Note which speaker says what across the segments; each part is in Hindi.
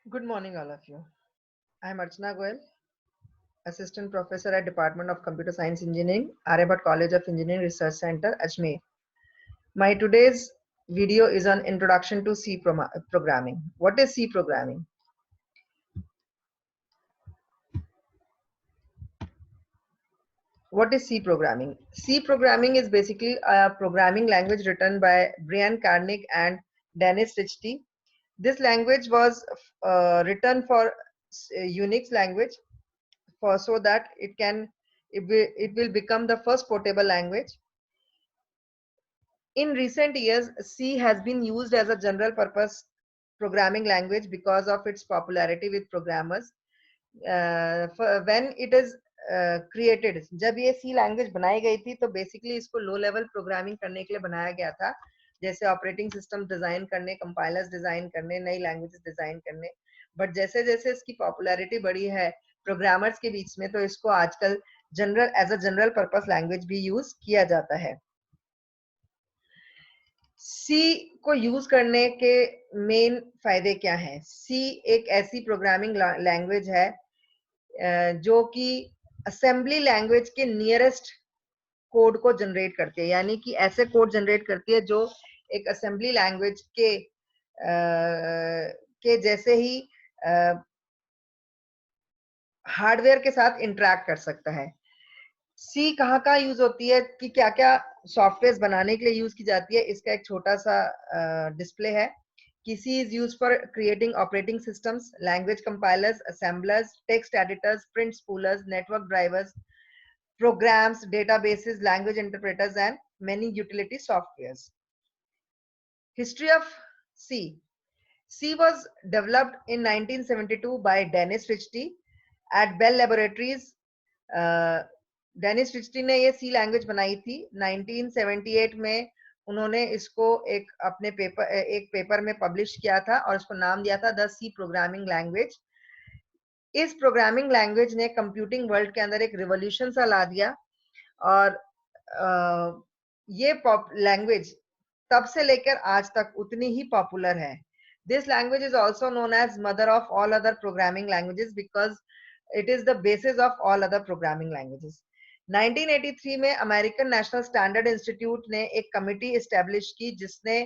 Speaker 1: Good morning, all of you. I am Archana Goel, Assistant Professor at Department of Computer Science Engineering, Aryabhat College of Engineering Research Center, Ajmer. My today's video is on Introduction to C Programming. What is C programming? What is C programming? C programming is basically a programming language written by Brian Karnick and Dennis Ritchie. This language was written for Unix language for so that it will become the first portable language. In recent years, C has been used as a general purpose programming language because of its popularity with programmers. When it is created, जब ये C language बनाई गई थी तो basically इसको low level programming करने के लिए बनाया गया था, जैसे ऑपरेटिंग सिस्टम डिजाइन करने, कंपाइलर्स डिजाइन करने, नई लैंग्वेजेस डिजाइन करने. बट जैसे जैसे इसकी पॉपुलैरिटी बढ़ी है प्रोग्रामर्स के बीच में, तो इसको आजकल general as a general purpose language भी यूज किया जाता है. सी को यूज करने के मेन फायदे क्या हैं? सी एक ऐसी प्रोग्रामिंग लैंग्वेज है जो कि असेंबली लैंग्वेज के नियरेस्ट कोड को जनरेट करती है, यानी कि ऐसे कोड जनरेट करती है जो एक असेंबली लैंग्वेज के जैसे ही हार्डवेयर के साथ इंटरेक्ट कर सकता है. सी कहाँ कहाँ यूज होती है कि क्या क्या सॉफ्टवेयर बनाने के लिए यूज की जाती है, इसका एक छोटा सा डिस्प्ले है कि C is use for creating operating systems, language compilers, assemblers, text editors, print spoolers, network drivers, programs, databases, language interpreters, and many utility softwares. History of C. C was developed in 1972 by Dennis Ritchie at Bell Laboratories. Dennis Ritchie ने ये सी लैंग्वेज बनाई थी 1978 में. उन्होंने इसको एक पेपर में पब्लिश किया था और इसको नाम दिया था द सी प्रोग्रामिंग लैंग्वेज. इस प्रोग्रामिंग लैंग्वेज ने कंप्यूटिंग वर्ल्ड के अंदर एक रिवॉल्यूशन सा ला दिया और ये लैंग्वेज तब से लेकर आज तक उतनी ही पॉपुलर है. This language is also known as mother of all other programming languages because it is the basis of all other programming languages. 1983 में अमेरिकन नेशनल स्टैंडर्ड इंस्टीट्यूट ने एक कमिटी एस्टेब्लिश की जिसने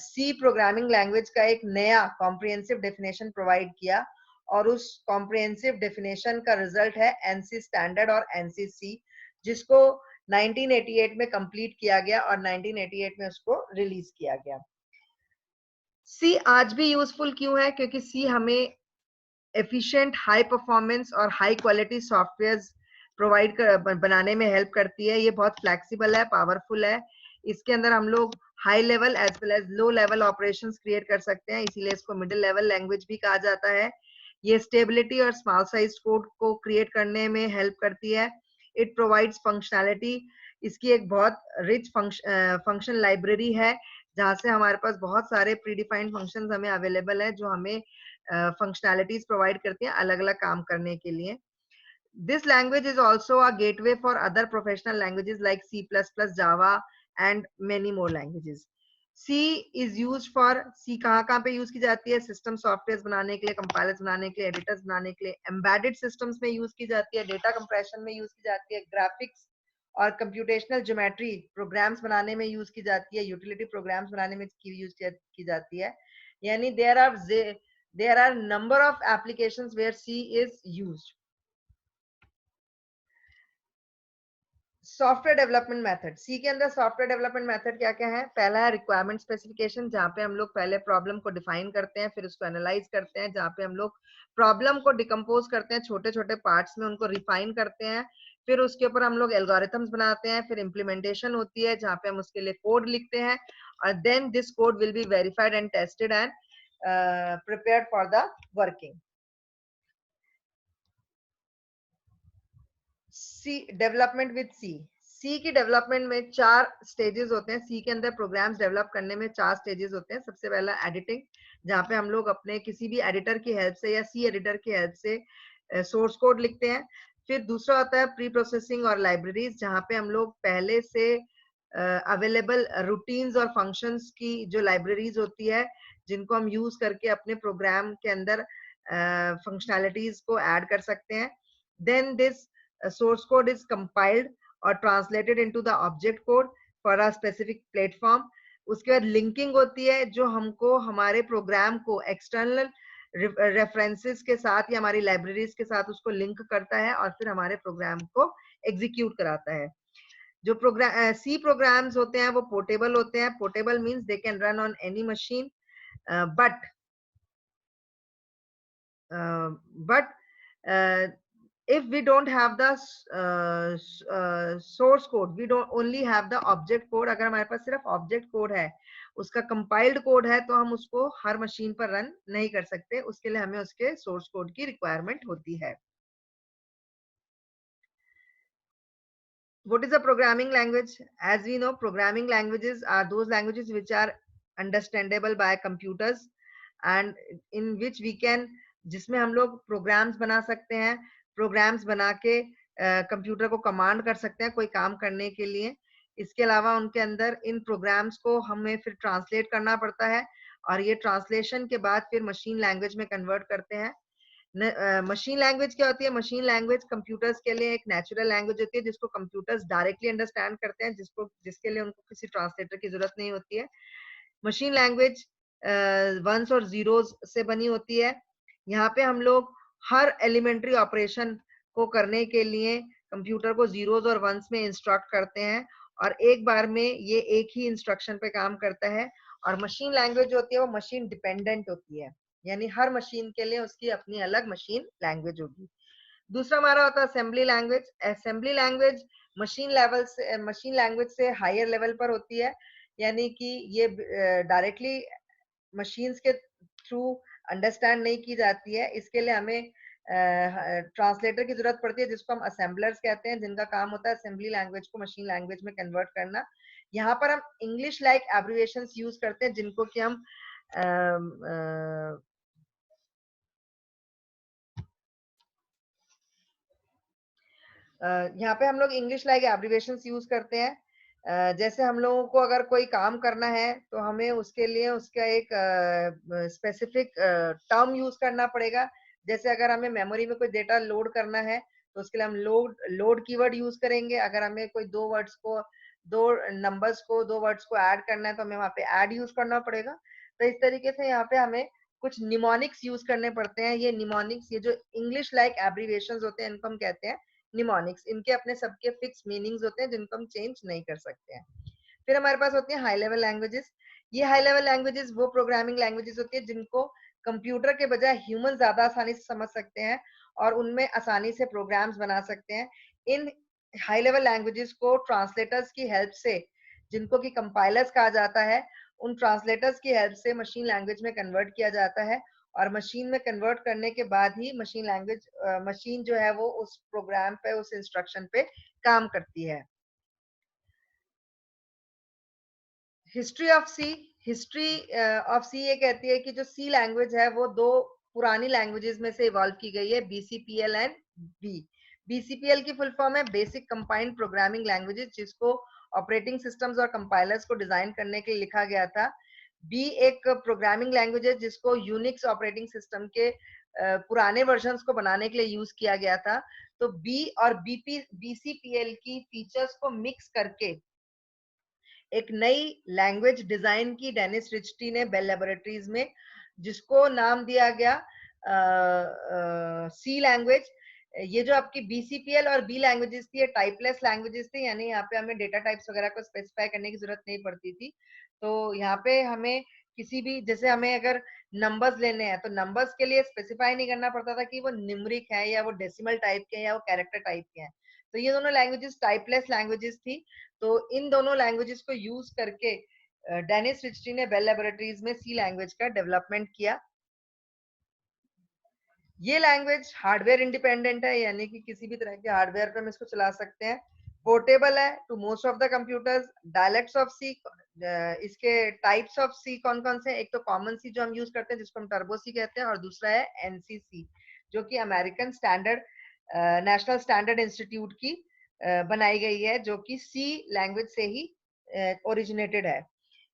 Speaker 1: सी प्रोग्रामिंग लैंग्वेज का एक नया कॉम्प्रिहेंसिव डेफिनेशन प्रोवाइड किया और उस कॉम्प्रिहेंसिव डेफिनेशन का रिजल्ट है एनसी स्टैंडर्ड और एनसीसी, जिसको 1988 में कंप्लीट किया गया और 1988 में उसको रिलीज किया गया. सी आज भी यूजफुल क्यों है? क्योंकि सी हमें एफिशिएंट, हाई परफॉर्मेंस और हाई क्वालिटी सॉफ्टवेयर्स बनाने में हेल्प करती है. ये बहुत फ्लेक्सिबल है, पावरफुल है. इसके अंदर हम लोग high level as well as low level operations create कर सकते हैं, इसीलिए इसको मिडिल लेवल लैंग्वेज भी कहा जाता है. ये स्टेबिलिटी और स्मॉल साइज कोड को क्रिएट करने में हेल्प करती है. It provides functionality. इसकी एक बहुत रिच फंक्शन लाइब्रेरी है जहां से हमारे पास बहुत सारे प्रीडिफाइंड फंक्शंस हमें अवेलेबल है जो हमें फंक्शनैलिटीज प्रोवाइड करती हैं अलग अलग काम करने के लिए. This language is also a gateway for other professional languages like C++, Java, and many more languages. C is used for C कहाँ पे यूज की जाती है? सिस्टम सॉफ्टवेयर बनाने के लिए, कंपाइलर्स बनाने के लिए, एडिटर्स बनाने के लिए, एम्बेडेड सिस्टम्स में यूज की जाती है, डेटा कंप्रेशन में यूज की जाती है, ग्राफिक्स और कंप्यूटेशनल ज्योमेट्री प्रोग्राम्स बनाने में यूज की जाती है, यूटिलिटी प्रोग्राम्स बनाने में यूज की जाती है. यानी there are number of applications where C is used. Software development method. C के अंदर सॉफ्टवेयर डेवलपमेंट मेथड क्या क्या है? पहला है रिक्वायरमेंट स्पेसिफिकेशन, जहाँ पे हम लोग पहले प्रॉब्लम को डिफाइन करते हैं, फिर उसको एनालाइज करते हैं, जहाँ पे हम लोग प्रॉब्लम को डिकम्पोज करते हैं छोटे छोटे पार्ट्स में, उनको रिफाइन करते हैं, फिर उसके ऊपर हम लोग एल्गोरिथम्स बनाते हैं, फिर इम्प्लीमेंटेशन होती है जहाँ पे हम उसके लिए कोड लिखते हैं और then this code will be verified and tested and prepared for the working. C development with C. C की डेवलपमेंट में 4 स्टेजेस होते हैं. सी के अंदर प्रोग्राम्स डेवलप करने में 4 स्टेजेस होते हैं. सबसे पहला एडिटिंग, जहाँ पे हम लोग अपने किसी भी एडिटर की हेल्प से या सी एडिटर की हेल्प से सोर्स कोड लिखते हैं. फिर दूसरा होता है प्री प्रोसेसिंग और लाइब्रेरीज, जहाँ पे हम लोग पहले से अवेलेबल रूटीन्स और फंक्शंस की जो लाइब्रेरीज होती है, जिनको हम यूज करके अपने प्रोग्राम के अंदर फंक्शनैलिटीज को ऐड कर सकते हैं. Then this source code is compiled or translated into the object code for a specific platform. उसके बाद लिंकिंग होती है, जो हमको हमारे प्रोग्राम को एक्सटर्नल रेफरेंसेस के साथ या हमारी लाइब्रेरीज के साथ उसको लिंक करता है और फिर हमारे प्रोग्राम को एग्जीक्यूट कराता है. जो प्रोग्राम सी प्रोग्राम्स होते हैं वो पोर्टेबल होते हैं. Portable means they can run on any machine, but if we don't have the source code, we don't only have the object code. अगर हमारे पास सिर्फ ऑब्जेक्ट कोड है, उसका कंपाइल्ड कोड है, तो हम उसको हर मशीन पर रन नहीं कर सकते. उसके लिए हमें उसके सोर्स कोड की रिक्वायरमेंट होती है. What is a programming language? As we know, programming languages are those languages which are understandable by computers and in which we can, जिसमें हम लोग प्रोग्राम्स बना सकते हैं. प्रोग्राम्स बना के कंप्यूटर को कमांड कर सकते हैं कोई काम करने के लिए. इसके अलावा उनके अंदर इन प्रोग्राम्स को हमें फिर ट्रांसलेट करना पड़ता है और ये ट्रांसलेशन के बाद फिर मशीन लैंग्वेज में कन्वर्ट करते हैं. मशीन लैंग्वेज क्या होती है? मशीन लैंग्वेज कंप्यूटर्स के लिए एक नेचुरल लैंग्वेज होती है, जिसको कंप्यूटर्स डायरेक्टली अंडरस्टैंड करते हैं, जिसके लिए उनको किसी ट्रांसलेटर की जरूरत नहीं होती है. मशीन लैंग्वेज वंस और जीरोस से बनी होती है. यहाँ पे हम लोग हर एलिमेंट्री ऑपरेशन को करने के लिए कंप्यूटर को जीरोस और वंस में इंस्ट्रक्ट करते हैं और एक बार में ये एक ही इंस्ट्रक्शन पे काम करता है. और मशीन लैंग्वेज होती है वो मशीन डिपेंडेंट होती है, यानी हर मशीन के लिए उसकी अपनी अलग मशीन लैंग्वेज होगी. दूसरा हमारा होता है assembly language. Assembly language machine language से हायर लेवल पर होती है, यानी कि ये डायरेक्टली मशीन्स के थ्रू अंडरस्टैंड नहीं की जाती है. इसके लिए हमें ट्रांसलेटर की जरूरत पड़ती है, जिसको हम असेंबलर्स कहते हैं, जिनका काम होता है असेंबली लैंग्वेज को मशीन लैंग्वेज में कन्वर्ट करना. यहाँ पर हम इंग्लिश लाइक एब्रिविएशंस यूज करते हैं, जिनको कि हम यहाँ पे हम लोग इंग्लिश लाइक एब्रिविएशंस यूज करते हैं. जैसे हम लोगों को अगर कोई काम करना है तो हमें उसके लिए उसका एक स्पेसिफिक टर्म यूज करना पड़ेगा. जैसे अगर हमें मेमोरी में कोई डेटा लोड करना है तो उसके लिए हम लोड कीवर्ड यूज करेंगे. अगर हमें कोई दो वर्ड्स को ऐड करना है तो हमें वहां पे ऐड यूज करना पड़ेगा. तो इस तरीके से यहाँ पे हमें कुछ निमोनिक्स यूज करने पड़ते हैं. ये निमोनिक्स, ये जो इंग्लिश लाइक एब्रिविएशंस होते हैं, इनको हम कहते हैं निमोनिक्स. इनके अपने सबके फिक्स मीनिंग्स होते हैं, जिनको हम चेंज नहीं कर सकते हैं. फिर हमारे पास होती है हाई लेवल लैंग्वेजेस. ये हाई लेवल लैंग्वेजेस वो प्रोग्रामिंग लैंग्वेजेस होती है जिनको कंप्यूटर के बजाय ह्यूमन ज्यादा आसानी से समझ सकते हैं और उनमें आसानी से प्रोग्राम्स बना सकते हैं. इन हाई लेवल लैंग्वेजेस को ट्रांसलेटर्स की हेल्प से, जिनको कि कंपाइलर्स कहा जाता है, उन ट्रांसलेटर्स की हेल्प से मशीन लैंग्वेज में कन्वर्ट किया जाता है और मशीन में कन्वर्ट करने के बाद ही मशीन जो है वो उस प्रोग्राम पे, उस इंस्ट्रक्शन पे काम करती है. हिस्ट्री ऑफ सी ये कहती है कि जो सी लैंग्वेज है वो दो पुरानी लैंग्वेजेस में से इवॉल्व की गई है, बीसीपीएल एंड बी. बीसीपीएल की फुल फॉर्म है बेसिक कंपाइल्ड प्रोग्रामिंग लैंग्वेजेस, जिसको ऑपरेटिंग सिस्टम्स और कंपाइलर्स को डिजाइन करने के लिए लिखा गया था. बी एक प्रोग्रामिंग लैंग्वेज है जिसको यूनिक्स ऑपरेटिंग सिस्टम के पुराने वर्जन्स को बनाने के लिए यूज किया गया था. तो बी और बीसीपीएल की फीचर्स को मिक्स करके एक नई लैंग्वेज डिजाइन की डेनिस रिचटी ने बेल लेबोरेटरीज में, जिसको नाम दिया गया सी लैंग्वेज. ये जो आपकी बीसीपीएल और बी लैंग्वेजेस थी, ये टाइपलेस लैंग्वेजेस थी, यानी यहाँ पे हमें डेटा टाइप्स वगैरह को स्पेसिफाई करने की जरूरत नहीं पड़ती थी. तो यहाँ पे हमें किसी भी, जैसे हमें अगर नंबर्स लेने हैं तो नंबर्स के लिए स्पेसिफाई नहीं करना पड़ता था कि वो न्यूमेरिक है या वो डेसिमल टाइप के हैं या वो कैरेक्टर टाइप के हैं. तो ये दोनों लैंग्वेजेस टाइपलेस लैंग्वेजेस थी. तो इन दोनों लैंग्वेजेस को यूज करके डेनिस रिचटी ने बेल लेबोरेटरीज में सी लैंग्वेज का डेवलपमेंट किया. ये लैंग्वेज हार्डवेयर इंडिपेंडेंट है, यानी कि किसी भी तरह के हार्डवेयर पे हम इसको चला सकते हैं. पोर्टेबल है to most of the computers. Dialects of C, इसके टाइप्स ऑफ सी कौन कौन से? एक तो कॉमन सी जो हम यूज करते हैं, जिसको हम टर्बो सी कहते हैं, और दूसरा है एनसीसी, जो कि American standard national standard institute की बनाई गई है, जो कि सी लैंग्वेज से ही ओरिजिनेटेड है।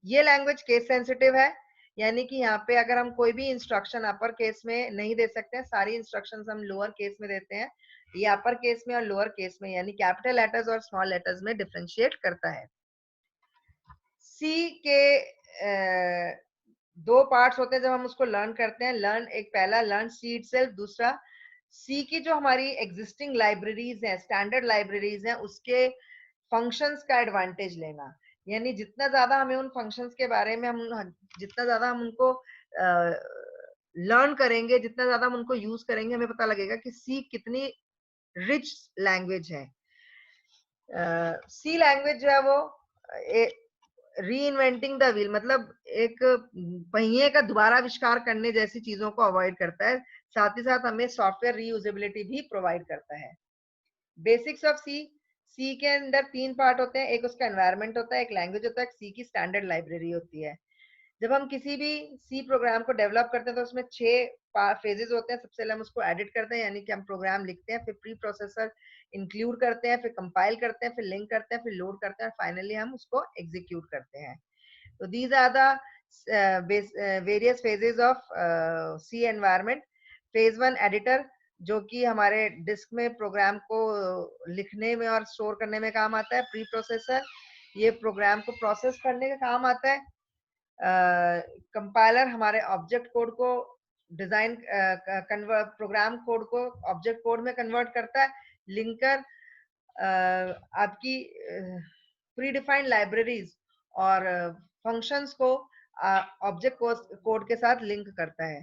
Speaker 1: ये लैंग्वेज केस सेंसिटिव है, यानी कि यहाँ पे अगर हम कोई भी इंस्ट्रक्शन अपर केस में नहीं दे सकते हैं, सारी इंस्ट्रक्शंस हम लोअर केस में देते हैं। ये अपर केस में और लोअर केस में, यानी कैपिटल लेटर्स और स्मॉल लेटर्स में डिफरेंशिएट करता है। सी के दो पार्ट्स होते हैं जब हम उसको लर्न करते हैं। लर्न, एक पहला लर्न सी इटसेल्फ, दूसरा सी की जो हमारी एग्जिस्टिंग लाइब्रेरीज हैं, स्टैंडर्ड लाइब्रेरीज हैं, उसके फंक्शंस का एडवांटेज लेना। यानी जितना ज्यादा हमें उन फंक्शंस के बारे में जितना ज्यादा हम उनको लर्न करेंगे, जितना ज्यादा हम उनको यूज करेंगे, हमें पता लगेगा कि सी कितनी रिच लैंग्वेज है। सी लैंग्वेज जो है वो री इन्वेंटिंग द व्हील, मतलब एक पहिए का दोबारा आविष्कार करने जैसी चीजों को अवॉइड करता है। साथ ही साथ हमें सॉफ्टवेयर रीयूजेबिलिटी भी प्रोवाइड करता है। बेसिक्स ऑफ सी, सी के अंदर 3 पार्ट होते हैं। एक उसका एनवायरनमेंट होता है, एक लैंग्वेज होता है, सी की स्टैंडर्ड लाइब्रेरी होती है। जब हम किसी भी सी प्रोग्राम को डेवलप करते हैं तो उसमें 6 फेजेस होते हैं। सबसे पहले हम उसको एडिट करते हैं, यानी कि हम प्रोग्राम लिखते हैं, फिर प्री प्रोसेसर इंक्लूड करते हैं, फिर कंपाइल करते हैं, फिर लिंक करते हैं, फिर लोड करते हैं, और फाइनली हम उसको एग्जीक्यूट करते हैं। तो these are the various phases of C environment. Phase 1 editor, जो कि हमारे डिस्क में प्रोग्राम को लिखने में और स्टोर करने में काम आता है। प्री प्रोसेसर, ये प्रोग्राम को प्रोसेस करने का काम आता है। कंपाइलर हमारे ऑब्जेक्ट कोड को डिजाइन कन्वर्ट, प्रोग्राम कोड को ऑब्जेक्ट कोड में कन्वर्ट करता है। लिंकर आपकी प्री डिफाइंड लाइब्रेरीज और फंक्शंस को ऑब्जेक्ट कोड के साथ लिंक करता है।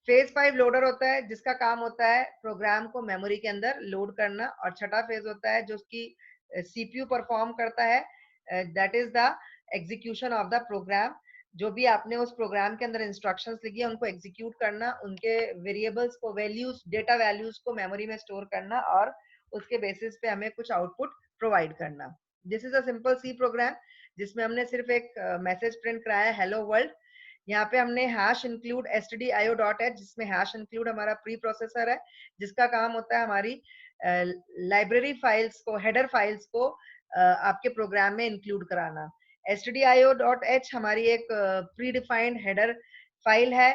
Speaker 1: फेज 5 लोडर होता है, जिसका काम होता है प्रोग्राम को मेमोरी के अंदर लोड करना। और छठा फेज होता है जो कि सीपीयू परफॉर्म करता है, that is the execution of the program. जो भी आपने उस प्रोग्राम के अंदर इंस्ट्रक्शंस लिखी है उनको एग्जीक्यूट करना, उनके वेरिएबल्स को, वैल्यूज, डेटा वैल्यूज को मेमोरी में स्टोर करना, और उसके बेसिस पे हमें कुछ आउटपुट प्रोवाइड करना। This is a simple C program जिसमें हमने सिर्फ एक मैसेज प्रिंट कराया, हेलो वर्ल्ड। यहाँ पे हमने हैश इंक्लूड stdio.h, जिसमें हैश इंक्लूड हमारा प्री प्रोसेसर है, जिसका काम होता है हमारी लाइब्रेरी फाइल्स को, हेडर फाइल्स को आपके प्रोग्राम में इंक्लूड कराना। stdio.h हमारी एक प्री डिफाइंड हेडर फाइल है,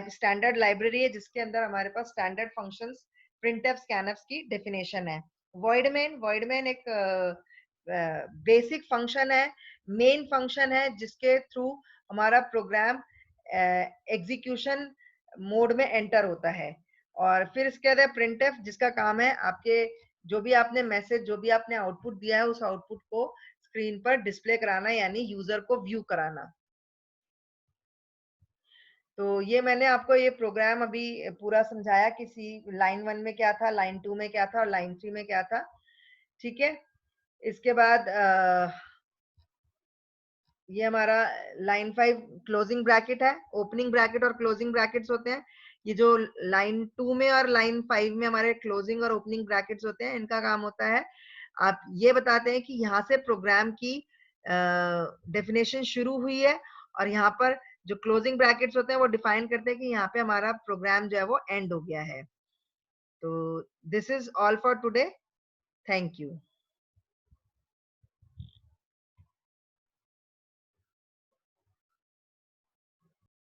Speaker 1: स्टैंडर्ड लाइब्रेरी है, जिसके अंदर हमारे पास स्टैंडर्ड फंक्शंस, प्रिंटफ, स्कैनफ की डेफिनेशन है। वॉइडमेन एक बेसिक फंक्शन है, मेन फंक्शन है, जिसके थ्रू हमारा प्रोग्राम एग्जीक्यूशन मोड में एंटर होता है। और फिर इसके बाद है प्रिंटफ, जिसका काम है आपके जो भी आपने मैसेज, जो भी आपने आउटपुट दिया है, उस आउटपुट को स्क्रीन पर डिस्प्ले कराना, यानी यूजर को व्यू कराना। तो ये मैंने आपको ये प्रोग्राम अभी पूरा समझाया कि सी लाइन 1 में क्या था, लाइन 2 में क्या था, और लाइन 3 में क्या था। ठीक है, इसके बाद ये हमारा लाइन 5 क्लोजिंग ब्रैकेट है। ओपनिंग ब्रैकेट और क्लोजिंग ब्रैकेट्स होते हैं। ये जो लाइन 2 में और लाइन 5 में हमारे क्लोजिंग और ओपनिंग ब्रैकेट्स होते हैं, इनका काम होता है आप ये बताते हैं कि यहाँ से प्रोग्राम की डेफिनेशन शुरू हुई है, और यहाँ पर जो क्लोजिंग ब्रैकेट्स होते हैं वो डिफाइन करते हैं कि यहाँ पे हमारा प्रोग्राम जो है वो एंड हो गया है। तो this is all for today, thank you.